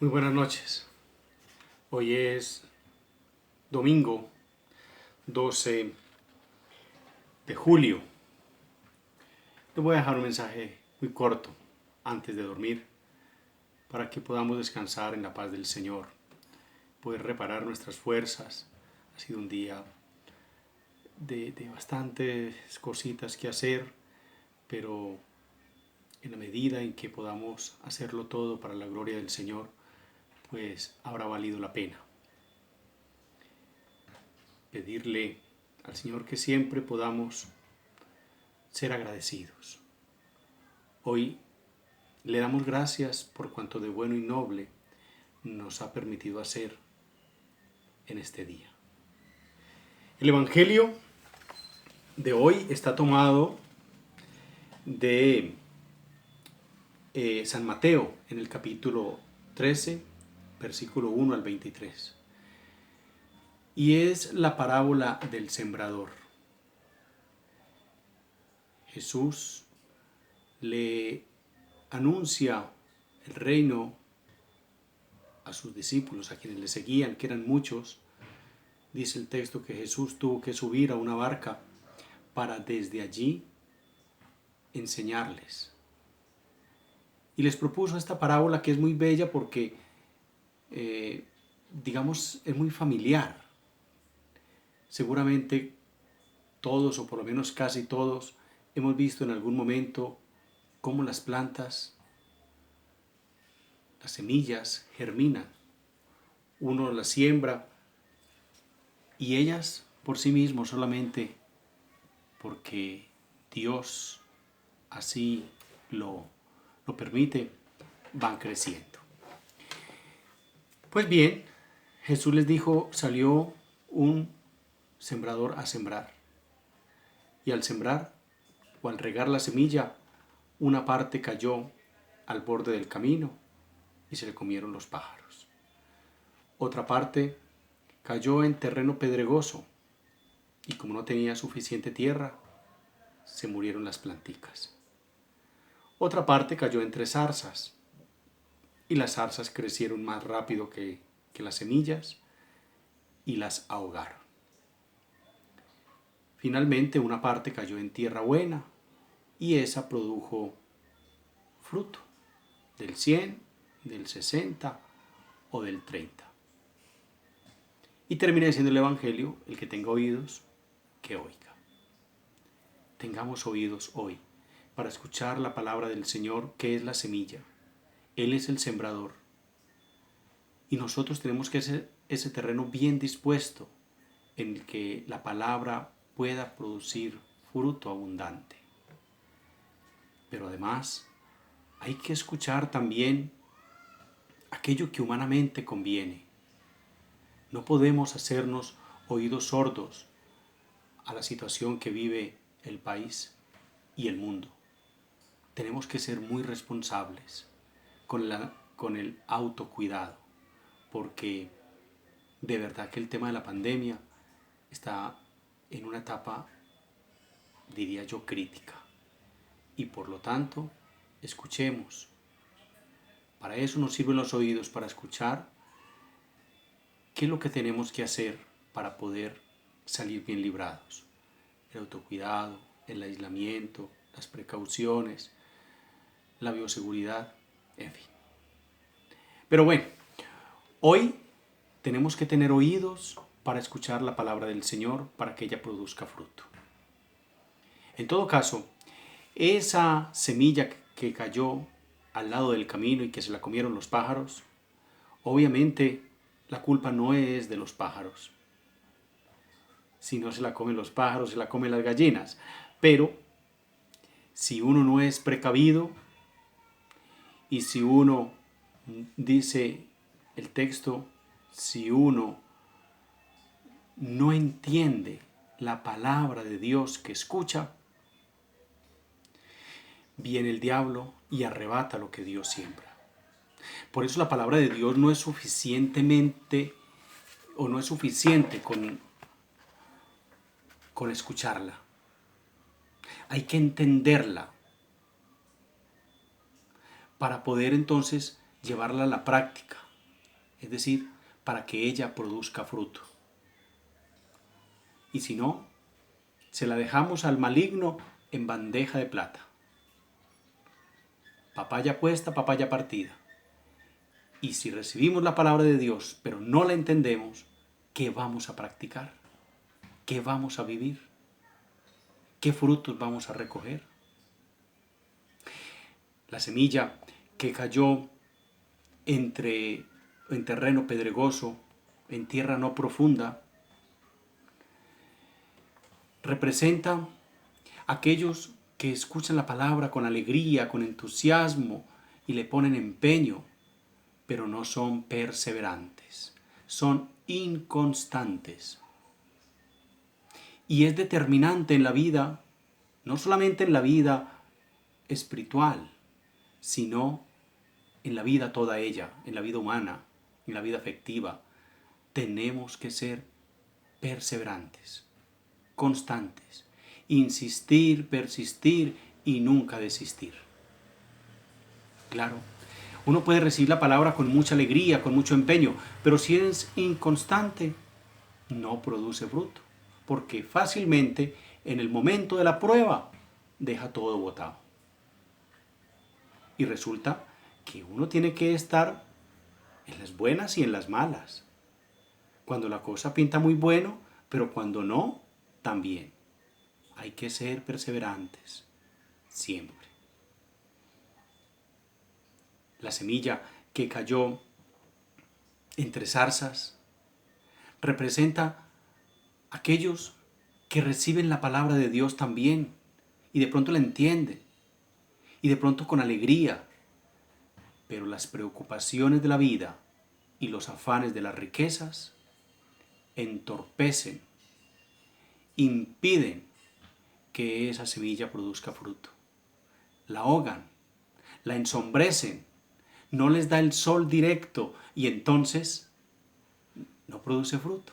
Muy buenas noches. Hoy es domingo 12 de julio. Te voy a dejar un mensaje muy corto antes de dormir para que podamos descansar en la paz del Señor, poder reparar nuestras fuerzas. Ha sido un día de bastantes cositas que hacer, pero en la medida en que podamos hacerlo todo para la gloria del Señor, pues habrá valido la pena. Pedirle al Señor que siempre podamos ser agradecidos. Hoy le damos gracias por cuanto de bueno y noble nos ha permitido hacer en este día. El Evangelio de hoy está tomado de San Mateo en el capítulo 13, versículo 1 al 23. Y es la parábola del sembrador. Jesús le anuncia el reino a sus discípulos, a quienes le seguían, que eran muchos. Dice el texto que Jesús tuvo que subir a una barca para desde allí enseñarles. Y les propuso esta parábola que es muy bella porque, digamos, es muy familiar. Seguramente todos, o por lo menos casi todos, hemos visto en algún momento cómo las plantas, las semillas germinan. Uno las siembra y ellas por sí mismos, solamente porque Dios así lo permite, van creciendo. Pues bien, Jesús les dijo, salió un sembrador a sembrar. Y al sembrar o al regar la semilla, una parte cayó al borde del camino y se le comieron los pájaros. Otra parte cayó en terreno pedregoso y como no tenía suficiente tierra, se murieron las planticas. Otra parte cayó entre zarzas y las zarzas crecieron más rápido que las semillas y las ahogaron. Finalmente una parte cayó en tierra buena y esa produjo fruto del 100, del 60 o del 30. Y termina diciendo el Evangelio, el que tenga oídos, que oiga. Tengamos oídos hoy para escuchar la palabra del Señor, que es la semilla. Él es el sembrador. Y nosotros tenemos que hacer ese terreno bien dispuesto en el que la palabra pueda producir fruto abundante. Pero además hay que escuchar también aquello que humanamente conviene. No podemos hacernos oídos sordos a la situación que vive el país y el mundo. Tenemos que ser muy responsables con el autocuidado, porque de verdad que el tema de la pandemia está en una etapa, diría yo, crítica. Y por lo tanto, escuchemos. Para eso nos sirven los oídos, para escuchar qué es lo que tenemos que hacer para poder salir bien librados. El autocuidado, el aislamiento, las precauciones, la bioseguridad, en fin. Pero bueno, hoy tenemos que tener oídos para escuchar la palabra del Señor, para que ella produzca fruto. En todo caso, esa semilla que cayó al lado del camino y que se la comieron los pájaros, obviamente la culpa no es de los pájaros. Si no se la comen los pájaros, se la comen las gallinas. Pero si uno no es precavido y si uno, dice el texto, si uno no entiende la palabra de Dios que escucha, viene el diablo y arrebata lo que Dios siembra. Por eso la palabra de Dios no es suficientemente o no es suficiente con escucharla. Hay que entenderla para poder entonces llevarla a la práctica. es decir, para que ella produzca fruto. Y si no, se la dejamos al maligno en bandeja de plata. Papaya puesta, papaya partida. Y si recibimos la palabra de Dios, pero no la entendemos, ¿qué vamos a practicar? ¿Qué vamos a vivir? ¿Qué frutos vamos a recoger? La semilla que cayó en terreno pedregoso, en tierra no profunda, representa aquellos que escuchan la palabra con alegría, con entusiasmo y le ponen empeño, pero no son perseverantes, son inconstantes. Y es determinante en la vida, no solamente en la vida espiritual, sino en la vida toda ella, en la vida humana, en la vida afectiva. Tenemos que ser perseverantes, constantes, insistir, persistir y nunca desistir. Claro, uno puede recibir la palabra con mucha alegría, con mucho empeño, pero si es inconstante, no produce fruto, porque fácilmente en el momento de la prueba deja todo botado. Y resulta que uno tiene que estar en las buenas y en las malas. Cuando la cosa pinta muy bueno, pero cuando no, también. Hay que ser perseverantes, siempre. La semilla que cayó entre zarzas representa aquellos que reciben la palabra de Dios también y de pronto la entienden y de pronto con alegría, pero las preocupaciones de la vida y los afanes de las riquezas entorpecen, impiden que esa semilla produzca fruto. La ahogan, la ensombrecen, no les da el sol directo y entonces no produce fruto.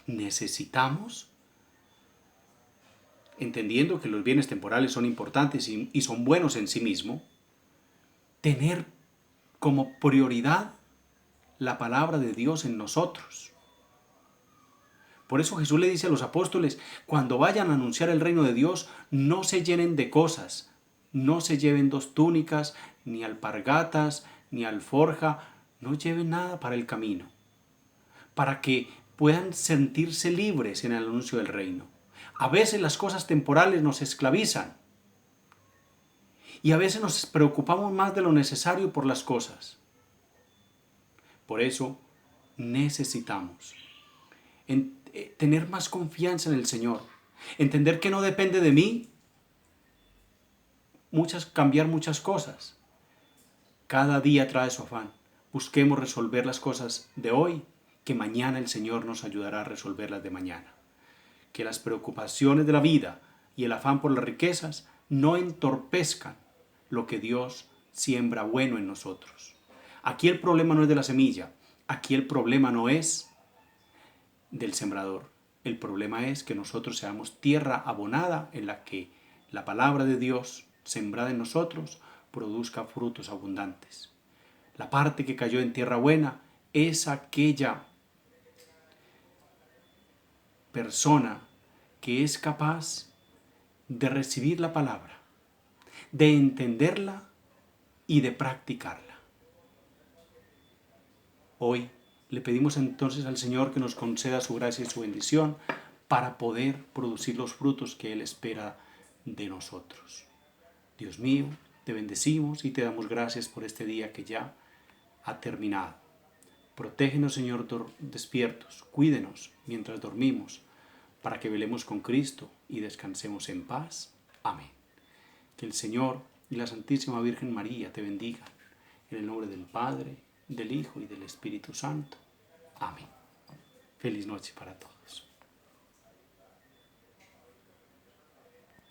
Necesitamos, entendiendo que los bienes temporales son importantes y son buenos en sí mismos, tener como prioridad la palabra de Dios en nosotros. Por eso Jesús le dice a los apóstoles, cuando vayan a anunciar el reino de Dios, no se llenen de cosas, no se lleven 2 túnicas, ni alpargatas, ni alforja, no lleven nada para el camino, para que puedan sentirse libres en el anuncio del reino. A veces las cosas temporales nos esclavizan y a veces nos preocupamos más de lo necesario por las cosas. Por eso necesitamos tener más confianza en el Señor, entender que no depende de mí cambiar muchas cosas. Cada día trae su afán. Busquemos resolver las cosas de hoy, que mañana el Señor nos ayudará a resolverlas de mañana. Que las preocupaciones de la vida y el afán por las riquezas no entorpezcan lo que Dios siembra bueno en nosotros. Aquí el problema no es de la semilla, aquí el problema no es del sembrador. El problema es que nosotros seamos tierra abonada en la que la palabra de Dios sembrada en nosotros produzca frutos abundantes. La parte que cayó en tierra buena es aquella persona que es capaz de recibir la palabra, de entenderla y de practicarla. Hoy le pedimos entonces al Señor que nos conceda su gracia y su bendición para poder producir los frutos que Él espera de nosotros. Dios mío, te bendecimos y te damos gracias por este día que ya ha terminado. Protégenos, Señor, despiertos, cuídenos mientras dormimos, para que velemos con Cristo y descansemos en paz. Amén. Que el Señor y la Santísima Virgen María te bendigan. En el nombre del Padre, del Hijo y del Espíritu Santo. Amén. Feliz noche para todos.